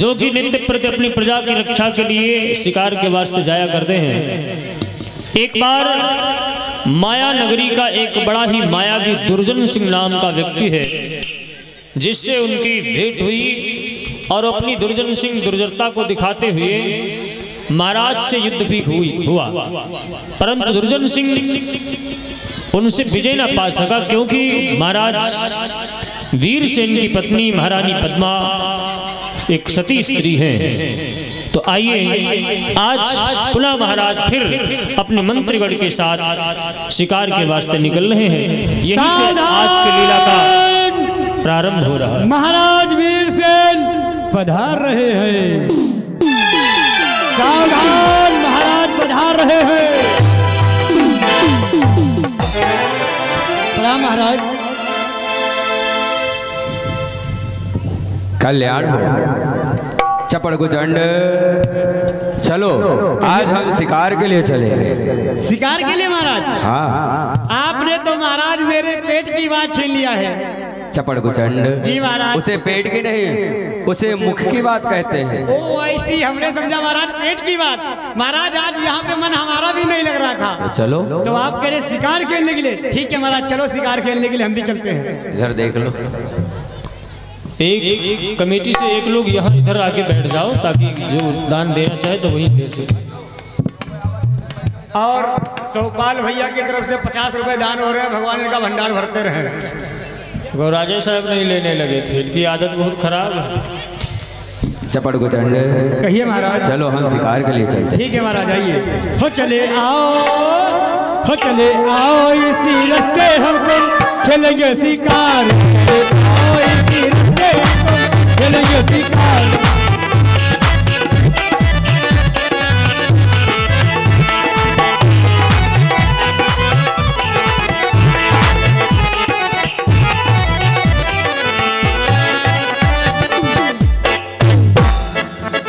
जो कि नित्य प्रति अपनी प्रजा की रक्षा के लिए शिकार के वास्ते जाया करते हैं। एक बार माया नगरी का एक बड़ा ही मायावी दुर्जन सिंह नाम का व्यक्ति है, जिससे उनकी भेंट हुई और अपनी दुर्जन सिंह दुर्जरता को दिखाते हुए महाराज से युद्ध भी हुआ, परंतु दुर्जन सिंह उनसे विजय न पा सका, क्योंकि महाराज वीरसेन की पत्नी महारानी पद्मा एक सती स्त्री है। तो आइए आज पुनः महाराज फिर अपने मंत्रीगण के साथ शिकार के वास्ते निकल रहे हैं। यही से आज की लीला का प्रारंभ हो रहा है। महाराज वीरसेन पधार रहे हैं। सावधान, महाराज पधार रहे हैं। प्रणाम महाराज। कल्याण हो। चपड़ गुचंड, चलो आज हम शिकार के लिए चलेंगे। शिकार के लिए महाराज? हाँ। आपने तो महाराज मेरे पेट की बात छीन लिया है। चपड़ गुचंड जी महाराज। उसे पेट की नहीं, उसे मुख की बात कहते हैं। ओ ऐसी, हमने समझा महाराज पेट की बात। महाराज आज यहाँ पे मन हमारा भी नहीं लग रहा था। तो चलो। तो आप कह रहे शिकार खेलने के लिए? ठीक है महाराज, चलो शिकार खेलने के लिए हम भी चलते हैं। इधर देख लो। एक कमेटी से एक लोग यहाँ इधर आके बैठ जाओ, ताकि जो दान देना चाहे तो वही दे सके। और सोपाल भैया की तरफ से 50 रुपए दान हो रहे हैं। भगवान का भंडार भरते रहे। वो राजा साहब नहीं लेने लगे थे, इनकी आदत बहुत खराब है। चपड़ गुचंड, कहिए महाराज। चलो हम शिकार के लिए चलते। ठीक है महाराज, आइए। हो चले आओ, हो चले आओ, इसी रास्ते हमको खेलेंगे शिकार। चले आओ इसी रास्ते हमको खेलेंगे शिकार।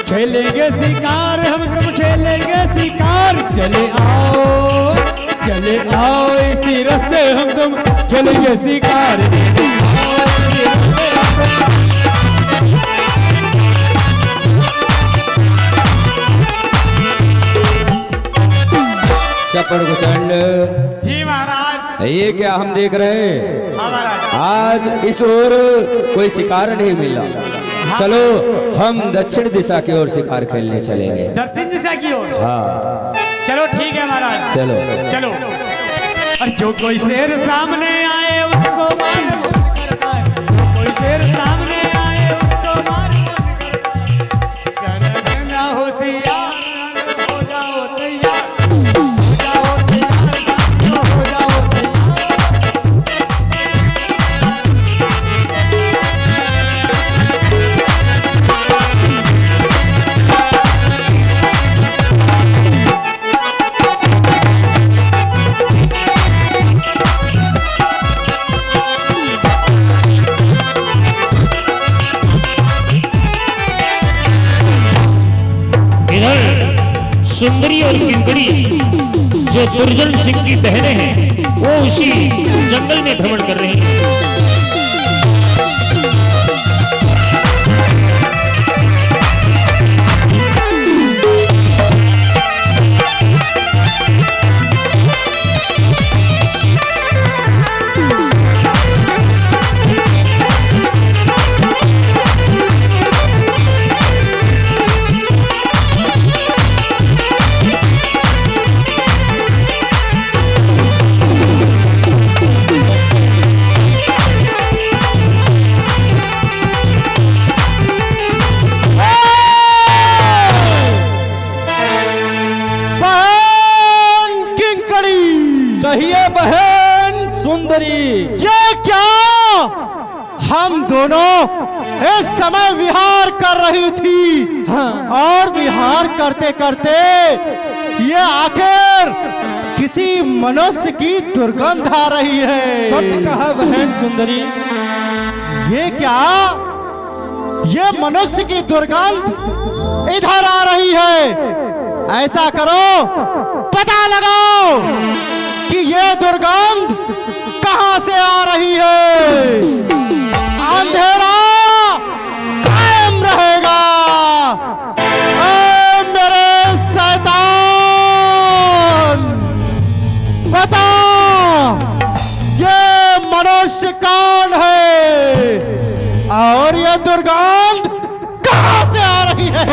खेलेंगे शिकार, हम तुम खेलेंगे शिकार। चले आओ इसी रास्ते हम तुम खेलेंगे शिकार। चपड़ गुचंड जी महाराज। ये क्या हम देख रहे हैं? हाँ महाराज। आज इस ओर कोई शिकार नहीं मिला। चलो हम दक्षिण दिशा की ओर शिकार खेलने चलेंगे। दक्षिण दिशा की ओर? हाँ। चलो ठीक है महाराज। चलो चलो। और जो कोई शेर सामने आए उसको मार करना है। जो कोई शेर सामने आए उसको मार करना है। होशियार हो जाओ तैयार, हो जाओ तैयार, हो जाओ तैयार। सुंदरी और किंकड़ी जो दुर्जन सिंह की बहनें हैं, वो उसी जंगल में भ्रमण कर रही हैं। कहिए बहन सुंदरी, ये क्या? हम दोनों इस समय विहार कर रही थी। और विहार करते करते ये आखिर किसी मनुष्य की दुर्गंध आ रही है। सत्य कहा बहन सुंदरी। ये क्या? ये मनुष्य की दुर्गंध इधर आ रही है। ऐसा करो, पता लगाओ कि ये दुर्गंध कहां से आ रही है। अंधेरा कायम रहेगा। दुर्गंध कहां से आ रही है?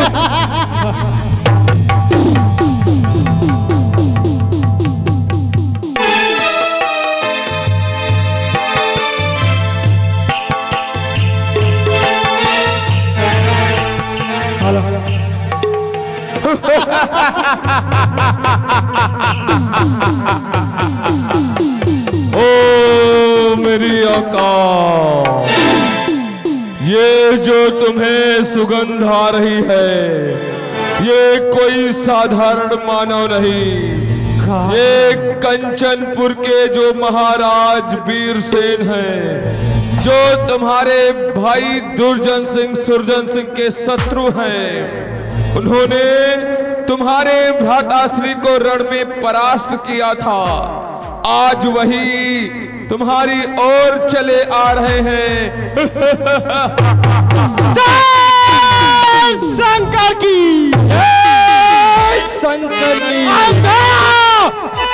ओ मेरी औकात, ये जो तुम्हें सुगंध आ रही है, ये कोई साधारण मानव नहीं, ये कंचनपुर के जो महाराज वीरसेन हैं, जो तुम्हारे भाई दुर्जन सिंह सुरजन सिंह के शत्रु हैं। उन्होंने तुम्हारे भ्राताश्री को रण में परास्त किया था। आज वही तुम्हारी ओर चले आ रहे हैं। जय शंकर की, जय शंकर की।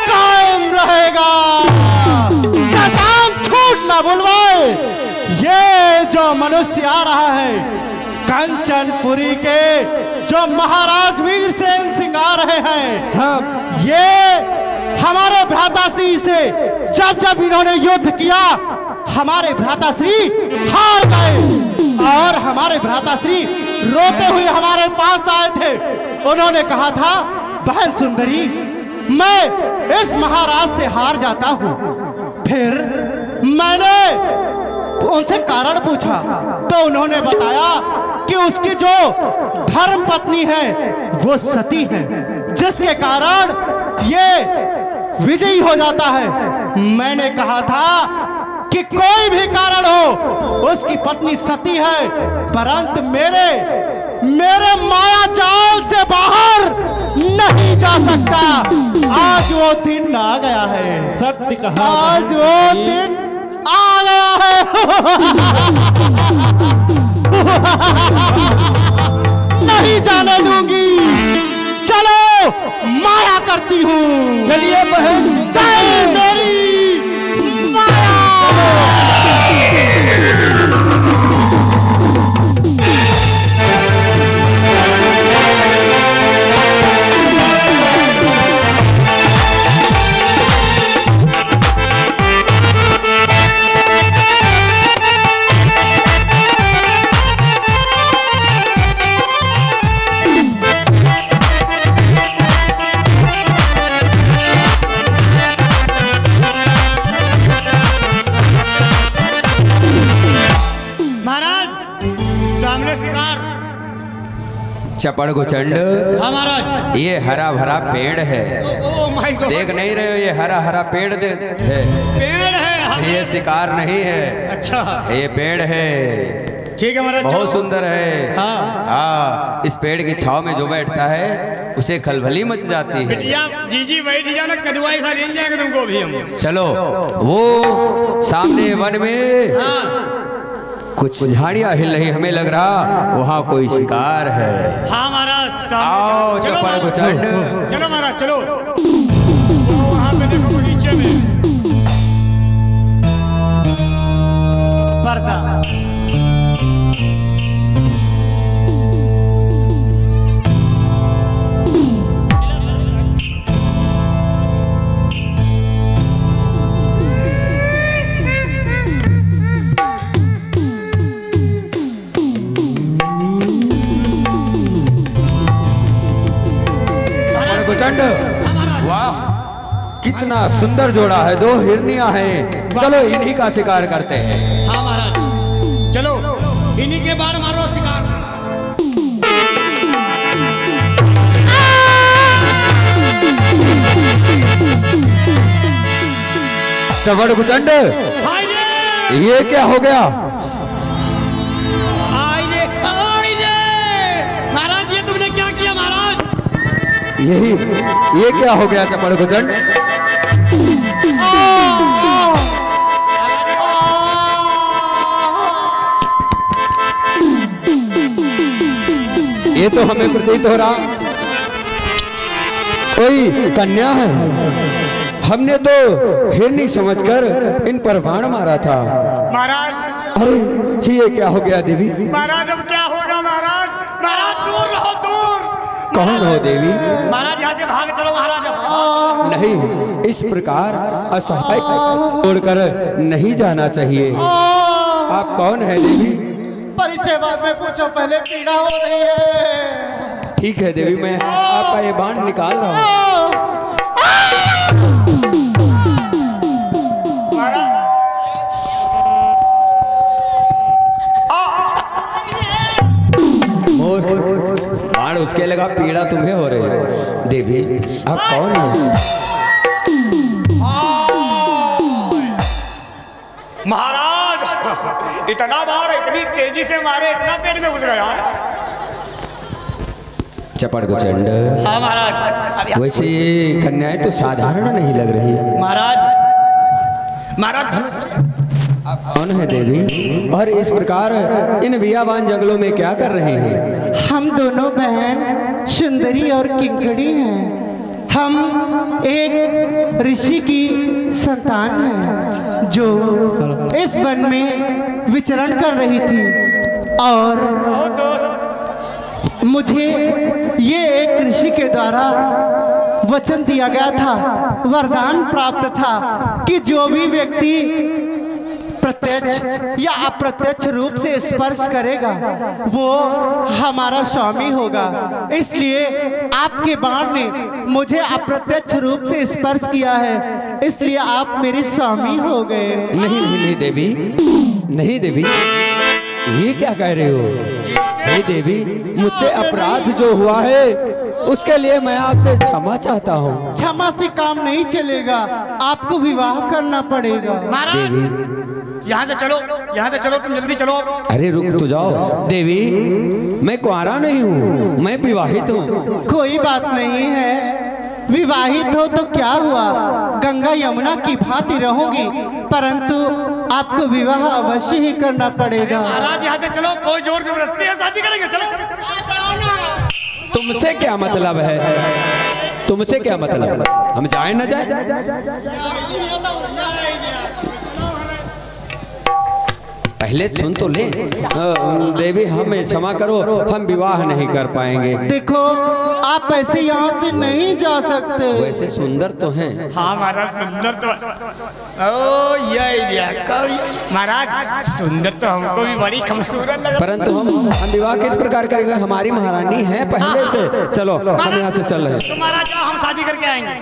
कायम रहेगा, शैतान छूट ना बुलवाए। ये जो मनुष्य आ रहा है, कंचनपुरी के जो महाराज वीरसेन सिंह आ रहे हैं, ये हमारे भ्राताश्री से जब जब इन्होंने युद्ध किया, हमारे भ्राताश्री हार गए और हमारे भ्राताश्री रोते हुए हमारे पास आए थे। उन्होंने कहा था, बहन सुंदरी, मैं इस महाराज से हार जाता हूं। फिर मैंने उनसे कारण पूछा तो उन्होंने बताया कि उसकी जो धर्म पत्नी है वो सती है, जिसके कारण ये विजयी हो जाता है। मैंने कहा था कि कोई भी कारण हो, उसकी पत्नी सती है, परंतु मेरे माया जाल से बाहर नहीं जा सकता। आज वो दिन आ गया है, सत्य कहा, आज वो दिन आ गया है। नहीं जाने दूंगी, चलो माया करती हूँ। चलिए बहन, जय मेरी माया। चपड़ गुचंड, महाराज ये हरा भरा पेड़ है। देख नहीं रहे हो, ये हरा हरा पेड़ है। पेड़ है, ये शिकार नहीं है। अच्छा ये पेड़ है, ठीक है महाराज, बहुत सुंदर है। हाँ हाँ, इस पेड़ की छाव में जो बैठता है उसे खलबली मच जाती है। जी बैठ जाओ ना, कदुआई सा ले जाएंगे तुमको भी हम। चलो, वो सामने वन में हाँ कुछ झाड़ियां हिल रही, हमें लग रहा वहाँ कोई शिकार है। हाँ महाराज, आओ चलो चपड़ गुचंड, चलो महाराज, चलो वहाँ पे देखो नीचे में पर्दा। वाह, कितना सुंदर जोड़ा है, दो हिरनियां हैं। चलो इन्हीं का शिकार करते हैं। हाँ महाराज, चलो इन्हीं के बार मारो शिकार। चपड़ गुचंड, ये क्या हो गया? महाराज, ये तुमने क्या किया महाराज? ये क्या हो गया चपड़ गुचंड? ये तो हमें प्रतीत हो रहा कोई कन्या है। हमने तो हिरनी समझकर इन पर बाण मारा था। महाराज, अरे ये क्या हो गया देवी? महाराज अब क्या होगा महाराज? महाराज दूर रहो, दूर। कौन हो देवी? महाराज यहाँ से भाग चलो महाराज अब। नहीं, इस प्रकार असहाय छोड़कर नहीं जाना चाहिए। आप कौन है देवी? परिचय बाद में पूछो, पहले पीड़ा हो रही है। ठीक है देवी, मैं आपका ये बाण निकाल रहा हूँ। बाण उसके लगा, पीड़ा तुम्हें हो रही है। देवी आप कौन है? महाराज इतना मार, इतनी तेजी से मारे, इतना पेट में घुस गया है। चपड़ गुचंड। हाँ महाराज। वैसे ये कन्याएं तो साधारण नहीं लग रही। महाराज, महाराज कौन है देवी? और इस प्रकार इन बियाबान जंगलों में क्या कर रहे हैं? हम दोनों बहन सुंदरी और किंकड़ी हैं। हम एक ऋषि की संतान हैं जो इस वन में विचरण कर रही थी, और मुझे ये एक ऋषि के द्वारा वचन दिया गया था, वरदान प्राप्त था कि जो भी व्यक्ति प्रत्यक्ष या अप्रत्यक्ष रूप से स्पर्श करेगा वो हमारा स्वामी होगा। इसलिए आपके बाण ने मुझे अप्रत्यक्ष रूप से स्पर्श किया है, इसलिए आप मेरे स्वामी हो गए। नहीं नहीं नहीं देवी, नहीं देवी, ये क्या कह रहे हो? हे देवी, मुझसे अपराध जो हुआ है उसके लिए मैं आपसे क्षमा चाहता हूँ। क्षमा से काम नहीं चलेगा, आपको विवाह करना पड़ेगा। देवी यहाँ से चलो, यहाँ से चलो, तुम जल्दी चलो। अरे रुक तो जाओ देवी, मैं कुंवारा नहीं हूँ, मैं विवाहित हूँ। कोई बात नहीं है, विवाहित हो तो क्या हुआ, गंगा यमुना की भांति रहोगी, परंतु आपको विवाह अवश्य ही करना पड़ेगा। महाराज यहाँ से चलो, कोई जोर जबरदस्ती है, शादी करेंगे, चलो। तुमसे क्या मतलब है? तुमसे क्या मतलब? हम जाए ना जाए? पहले सुन तो ले। देवी हमें क्षमा करो, हम विवाह नहीं कर पाएंगे। देखो आप ऐसे यहाँ से नहीं जा सकते। वैसे सुंदर तो हैं। हाँ महाराज सुंदर तो, ओ ये महाराज सुंदर तो हमको भी बड़ी खूबसूरत लगा, परंतु हम विवाह किस प्रकार करेंगे? हमारी महारानी है पहले से। चलो हम यहाँ से चल रहे हैं। तो महाराज जाओ, हम शादी करके आएंगे।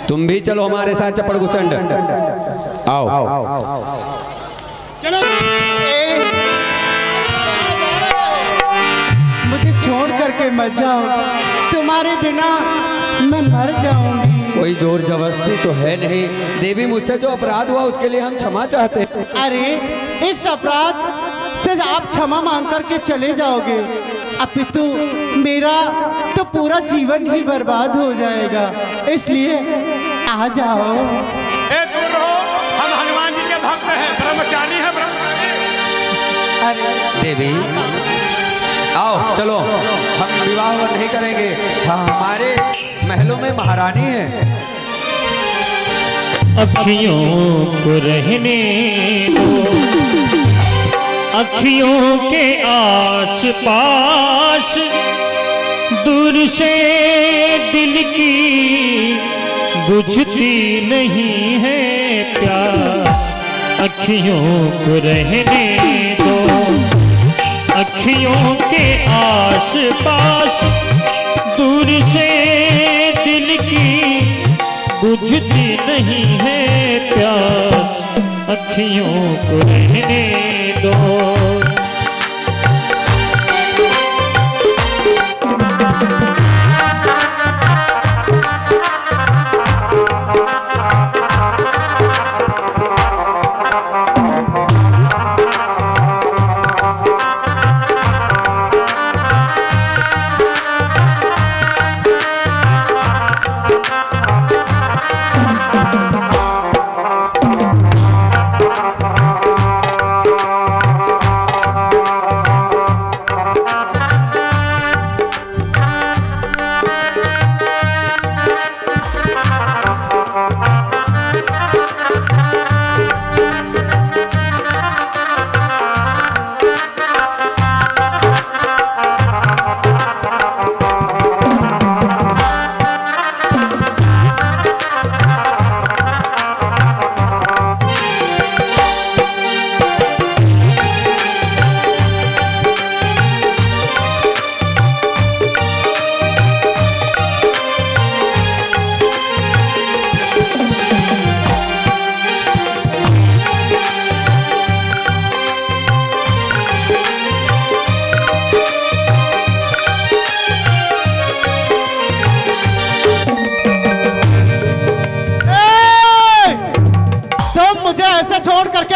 तुम भी चलो हमारे साथ चपड़ गुचंड। आओ चलो। मुझे छोड़ करके मत जाओ, तुम्हारे बिना मैं मर जाऊंगी। कोई जोर जबरदस्ती तो है नहीं देवी, मुझसे जो अपराध हुआ उसके लिए हम क्षमा चाहते हैं। अरे इस अपराध से आप क्षमा मांग करके चले जाओगे, अपितु मेरा तो पूरा जीवन ही बर्बाद हो जाएगा, इसलिए आ जाओ। दूर रहो, हम हनुमान जी के भक्त हैं, ब्रह्मचारी हैं, ब्रह्मचारी। अरे देवी आओ चलो, हम विवाह नहीं करेंगे। हाँ, हमारे महलों में महारानी है। अखियों को रहने दो, अखियों के आस पास, दूर से दिल की बुझती नहीं है प्यास। अखियों को रहने दो, अखियों के आस पास, दूर से दिल की बुझती नहीं है प्यास। अखियों को रहने दो।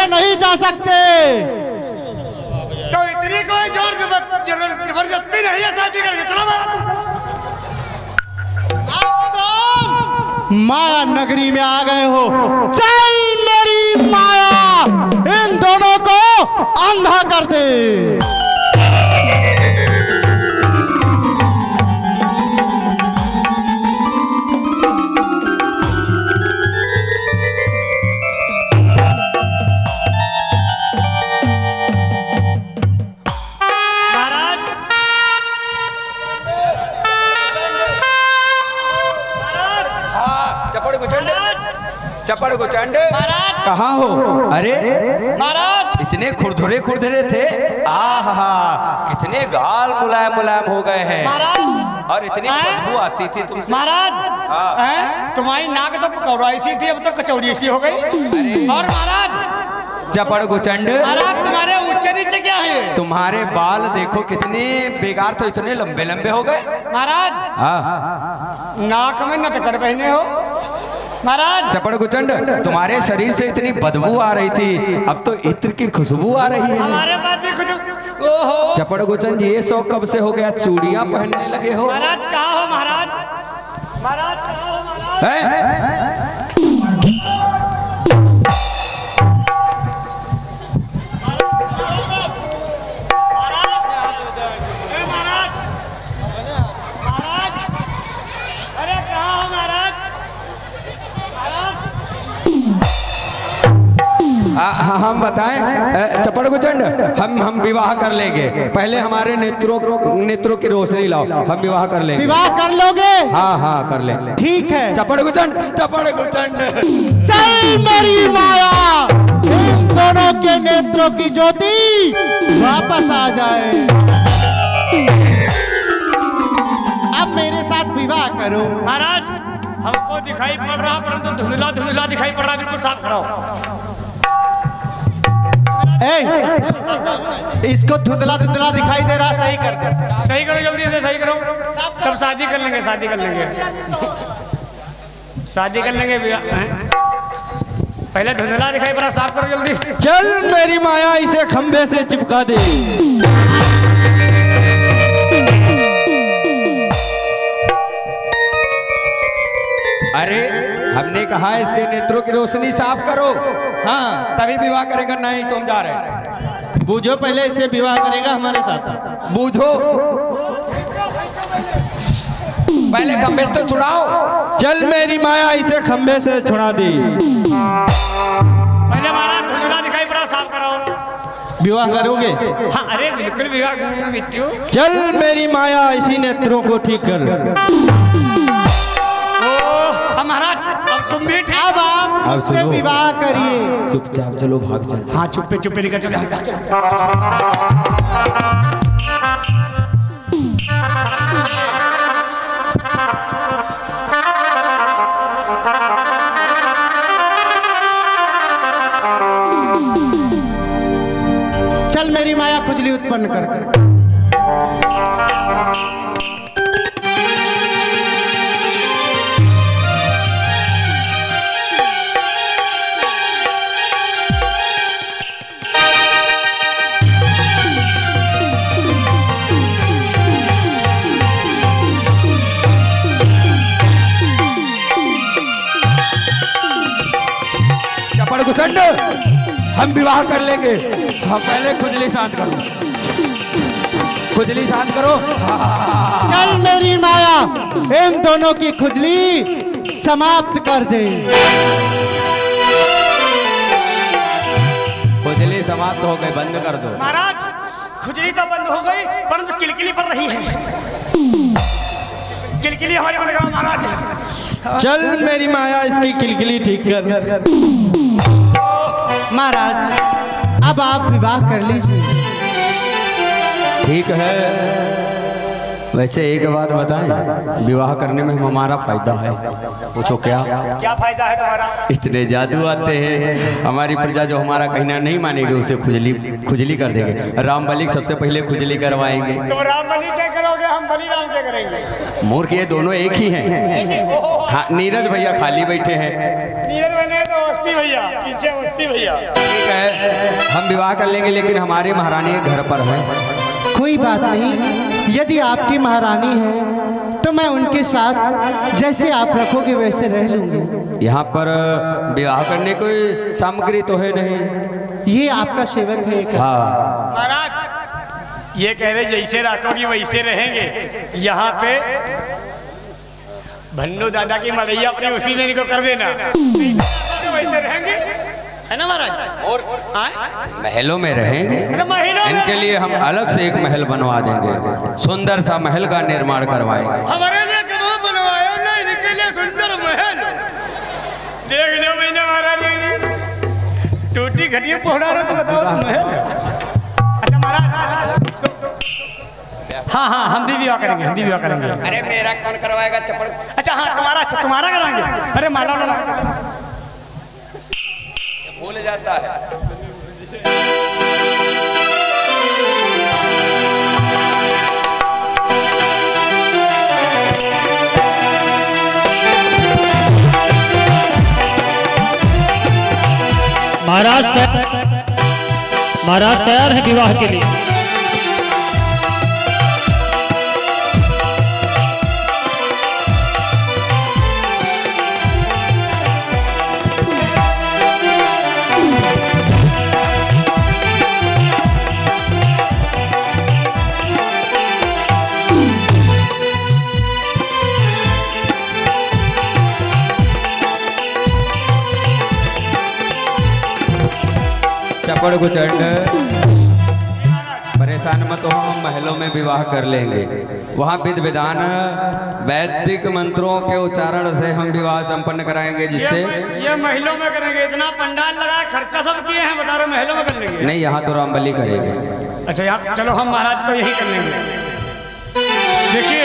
नहीं जा सकते। तो इतनी कोई जोर जबरदस्ती नहीं है शादी करके, चलो तुम माया नगरी में आ गए हो। चल मेरी माया इन दोनों को अंधा कर दे। चपड़ गुचंड कहाँ हो? अरे महाराज इतने खुरधुरे खुरधुरे थे, आहा कितने गाल मुलायम मुलायम हो गए हैं और इतनी बदबू आती थी तुमसे। महाराज तुम्हारी नाक तो पकौड़ा सी थी, अब तो कचौड़ी सी हो गई। और महाराज चपड़ गुचंड महाराज तुम्हारे ऊंचे नीचे क्या है? तुम्हारे बाल देखो कितने बेकार, तो इतने लंबे लंबे हो गए। महाराज हाँ नाक में नटखट पहने हो महाराज। चपड़ गुचंड तुम्हारे शरीर से इतनी बदबू आ रही थी, अब तो इत्र की खुशबू आ रही है। हमारे पास देखो। ओहो चपड़ गुचंड ये शौक कब से हो गया? चूड़ियां पहनने लगे हो? महाराज कहाँ हो महाराज? महाराज कहाँ हो महाराज? हम बताएं चपड़ गुचंड, हम विवाह कर लेंगे, पहले हमारे नेत्रों की रोशनी लाओ, हम विवाह कर लेंगे। विवाह कर लोगे? हाँ हाँ कर लेंगे। ठीक है। चपड़ गुचंड चल मेरी माया इन दोनों के नेत्रों की ज्योति वापस आ जाए। अब मेरे साथ विवाह करो। महाराज हमको दिखाई पड़ रहा, परंतु धुंधला धुंधला दिखाई पड़ रहा, बिल्कुल साफ कराओ। इसको धुंधला धुंधला दिखाई दे रहा, सही कर दे। सही करो, जल्दी से सही करो, तब शादी कर लेंगे, शादी कर लेंगे, शादी कर लेंगे। पहले धुंधला दिखाई पड़ा, साफ करो जल्दी से। चल मेरी माया इसे खंभे से चिपका दे। अरे हमने कहा इसके नेत्रों की रोशनी साफ करो, हाँ तभी विवाह करेगा, नहीं तुम जा रहे। बूझो पहले, इसे विवाह करेगा हमारे साथ। बूझो पहले खंभे से तो छुड़ाओ। चल मेरी माया इसे खंभे से छुड़ा दी। पहले हमारा धुंधला दिखाई पड़ा, साफ कराओ। विवाह करोगे? हाँ अरे बिल्कुल विवाह मिट्टू। चल मेरी माया इसी नेत्रों को ठीक कर। महाराज अब तुम भी ठीक। अब आप मुझसे विवाह करिए। चुपचाप चलो, भाग चल। हाँ चुप्पे चुप्पे निकल चलो। चल मेरी माया खुजली उत्पन्न कर। हम विवाह कर लेंगे, हम पहले खुजली शांत करो, खुजली शांत करो। चल मेरी माया इन दोनों की खुजली समाप्त कर दे। खुजली समाप्त हो गई, बंद कर दो। महाराज खुजली तो बंद हो गई, परंतु किलकिली पड़ रही है। किलकिली हमारी बंद करो महाराज। चल मेरी माया इसकी किलकिली ठीक कर। महाराज अब आप विवाह कर लीजिए। ठीक है, वैसे एक बात बताएं, विवाह करने में हमारा फायदा है। पूछो क्या क्या फायदा है तुम्हारा? इतने जादू आते हैं, हमारी प्रजा जो हमारा कहना नहीं मानेगी उसे खुजली कर देंगे। राम बलि सबसे पहले खुजली करवाएंगे। तुम राम बलि क्या करोगे, हम बलि राम क्या करेंगे? मूर्ख ये दोनों एक ही हैं। हाँ, नीरज भैया खाली बैठे हैं। नीरज बने तो अवस्थी भैया, पीछे अवस्थी भैया। ठीक है, हम विवाह कर लेंगे, लेकिन हमारे महारानी घर पर है। कोई बात नहीं, यदि आपकी महारानी है तो मैं उनके साथ जैसे आप रखोगे वैसे रह लूंगी। यहाँ पर विवाह करने कोई सामग्री तो है नहीं। ये आपका सेवक है। हाँ महाराज, ये कह रहे जैसे रखोगी वैसे रहेंगे। यहाँ पे भन्नू दादा की मड़ैया अपनी उसी में इनको कर देना, वैसे रहेंगे, है ना महाराज? और महलों में रहेंगे। इनके लिए हम अलग से एक महल बनवा देंगे, सुंदर सा महल का निर्माण करवाएंगे। हमारे लिए कहाँ बनवाया ना, इनके लिए सुंदर महल। देख लो मैंने महाराज टूटी घटिया पहुंचा रहा तो बताओ महल। अच्छा महाराज, हाँ हाँ, हम भी विवाह करेंगे, हम भी विवाह करेंगे। अरे मेरा कौन करवाएगा चपड़? अच्छा हाँ, तुम्हारा कराएंगे। अरे माला भूल जाता है। महाराज तैयार है विवाह के लिए। चपड़ गुचंड परेशान मत हो, हम महलों में विवाह कर लेंगे। वहाँ विधि विधान वैदिक मंत्रों के उच्चारण से हम विवाह संपन्न कराएंगे, जिससे ये महलों में करेंगे। इतना पंडाल लगा, खर्चा सब किए हैं, बता रहे महलों में कर लेंगे। नहीं, यहाँ तो राम बलि करेंगे। अच्छा यहाँ चलो, हम महाराज तो यही कर लेंगे। देखिए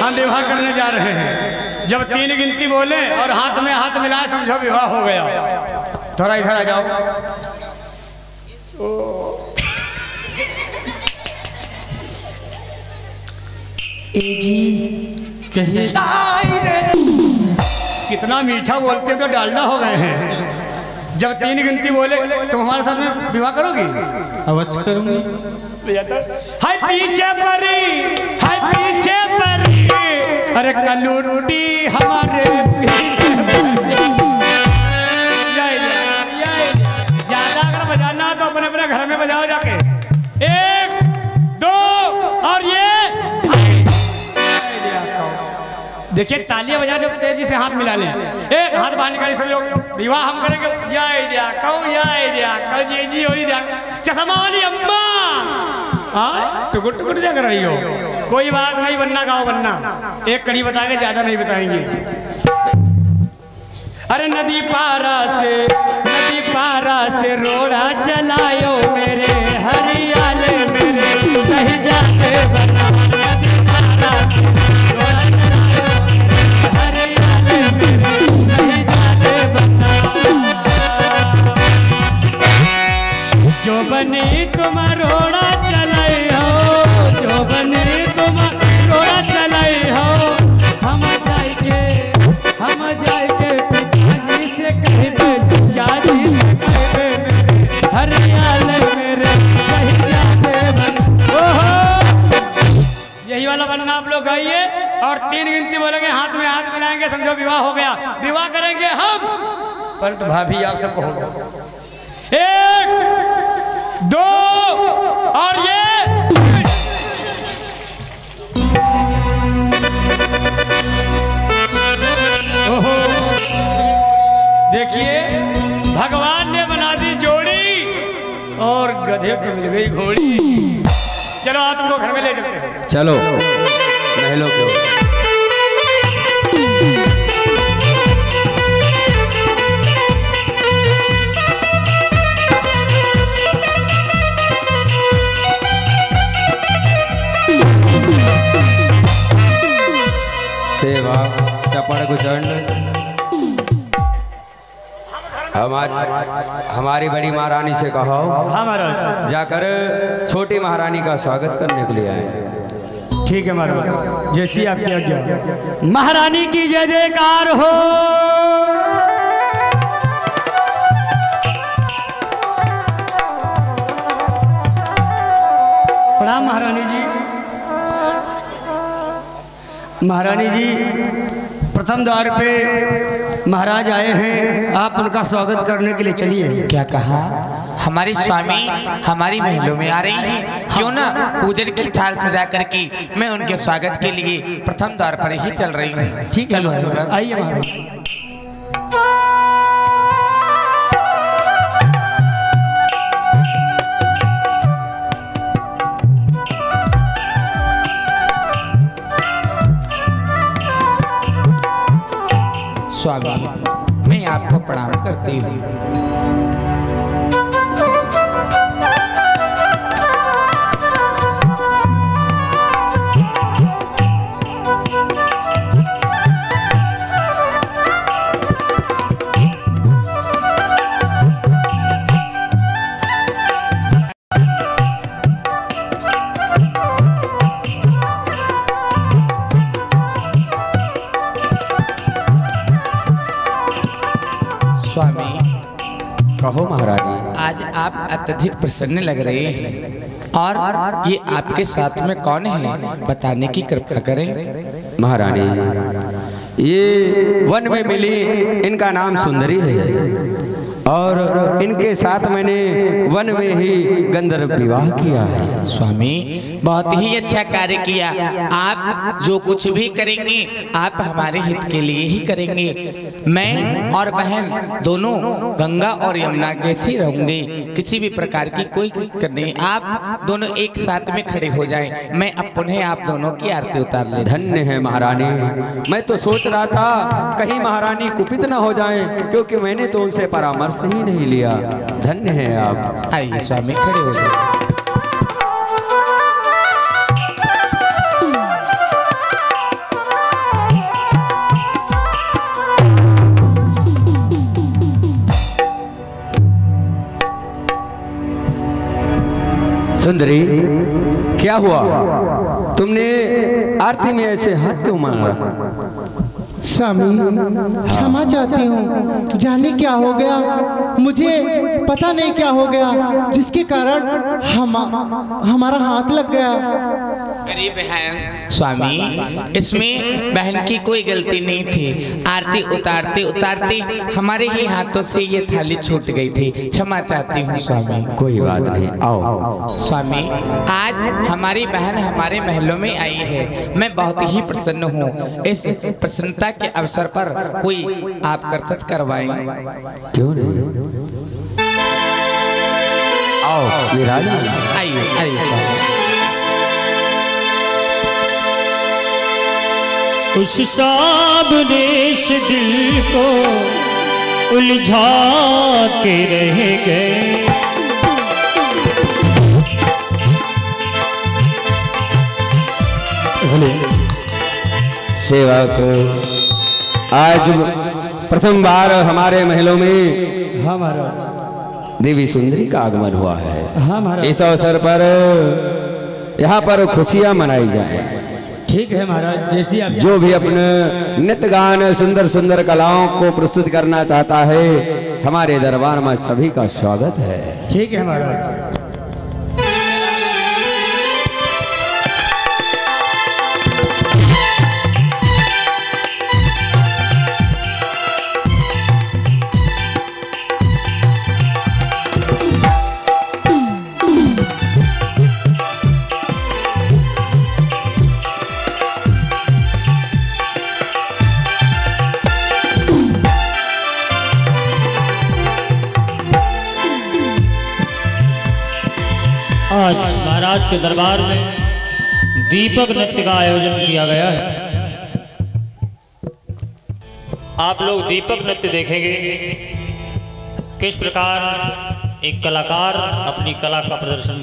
हम विवाह करने जा रहे हैं, जब 3 गिनती बोले और हाथ में हाथ मिलाए समझो विवाह हो गया। थोड़ा इधर आ जाओ। कितना मीठा बोलते तो डालना हो गए हैं। जब 3 गिनती बोले तुम हमारे साथ में विवाह करोगी? अवश्य करूंगी। हाय पीछे परी, हाय पीछे परी, अरे कलूटी हमारे पीछे परी। ज्यादा अगर बजाना तो अपने अपने घर में बजाओ जाके। 1 2 और ये देखिए, तालियां बजा, जब तेजी से हाथ मिला लें। एक हाथ बाहर निकालिए सभी लोग। विवाह हम करेंगे। जय दिया कहो जी जी हो दिया चखमानी अम्मा। हाँ टुकुर टुकुर क्या कर रही हो? कोई बात नहीं, बनना गाओ बनना। एक कड़ी बताएंगे, ज्यादा नहीं बताएंगे। अरे नदी पारा से रोड़ा चलायो मेरे हरियाले मेरे सही जाते बना। नदी पारा से रोड़ा जो बनी तुम रोड़ा चलाई हो, जो बनी तुम रोड़ा चलाई हो। हम जाके पिताजी से कहबे, चाची से कहबे मेरे हरियाले मेरे सही जाते बन। ओहो, यही वाला बनना आप लोग गाइए और 3 गिनती बोलेंगे, हाथ में हाथ मिलाएंगे, समझो विवाह हो गया। विवाह करेंगे हम, परंतु भाभी आप सबको होगा। 1 2 और ये ओहो, देखिए भगवान ने बना दी जोड़ी और गधे को मिल गई घोड़ी। चलो आप तुमको घर में ले चलते हैं। चलो महलों के सेवा चपड़ गुचंड हमारी बड़ी महारानी से कहो हाँ महाराज। जाकर छोटी महारानी का स्वागत करने के लिए आए। ठीक है महाराज, जैसी आपकी आज्ञा। महारानी की जय जयकार हो। प्रणाम महारानी जी। महारानी जी, प्रथम द्वार पे महाराज आए हैं, आप उनका स्वागत करने के लिए चलिए। क्या कहा? हमारे स्वामी हमारी महलों में आ रही हैं, क्यों ना पूजन की थाल सजा करके मैं उनके स्वागत के लिए प्रथम द्वार पर ही चल रही हूँ। ठीक है, चलो आइए महाराज। स्वामी मैं आपको प्रणाम करती हूँ। कहो महारानी। आज आप अत्यधिक प्रसन्न लग रहे हैं, और ये आपके साथ में कौन है बताने की कृपा करें। महारानी, ये वन में मिली, इनका नाम सुंदरी है, और इनके साथ मैंने वन में ही गंधर्व विवाह किया है। स्वामी बहुत ही अच्छा कार्य किया। आप जो कुछ भी करेंगे आप हमारे हित के लिए ही करेंगे। मैं और बहन दोनों गंगा और यमुना के से रहूंगे, किसी भी प्रकार की कोई दिक्कत नहीं। आप दोनों एक साथ में खड़े हो जाएं, मैं अब पुनः आप दोनों की आरती उतार ले। धन्य है महारानी। मैं तो सोच रहा था कहीं महारानी कुपित न हो जाएं, क्योंकि मैंने तो उनसे परामर्श ही नहीं लिया। धन्य है आप। आइए स्वामी, खड़े हो जाइए। सुंदरी, क्या हुआ? तुमने आरती में ऐसे हाथ क्यों मारा? स्वामी क्षमा चाहती हूँ, जाने क्या हो गया, मुझे पता नहीं क्या हो गया, जिसके कारण हमारा हाथ लग गया। अरे बहन, स्वामी इसमें बहन की कोई गलती नहीं थी। आरती उतारते उतारते हमारे ही हाथों से ये थाली छूट गई थी। क्षमा चाहती हूँ स्वामी। कोई बात नहीं, आओ। स्वामी आज हमारी बहन हमारे महलों में आई है, मैं बहुत ही प्रसन्न हूँ। इस प्रसन्नता के अवसर पर कोई आप कर्तव्य करवाएं। क्यों नहीं, आओ विराज। आइए आइए स्वामी। उस सामने से दिल को उलझा के रह गए, सेवक आज प्रथम बार हमारे महलों में हाँ महाराज। देवी सुंदरी का आगमन हुआ है। हाँ महाराज। इस अवसर पर यहाँ पर खुशियां मनाई जाए। ठीक है महाराज, जैसी आप। जो भी अपने नृत्य गान सुंदर सुंदर कलाओं को प्रस्तुत करना चाहता है, हमारे दरबार में सभी का स्वागत है। ठीक है महाराज। आज महाराज के दरबार में दीपक नृत्य का आयोजन किया गया है। आप लोग दीपक नृत्य देखेंगे, किस प्रकार एक कलाकार अपनी कला का प्रदर्शन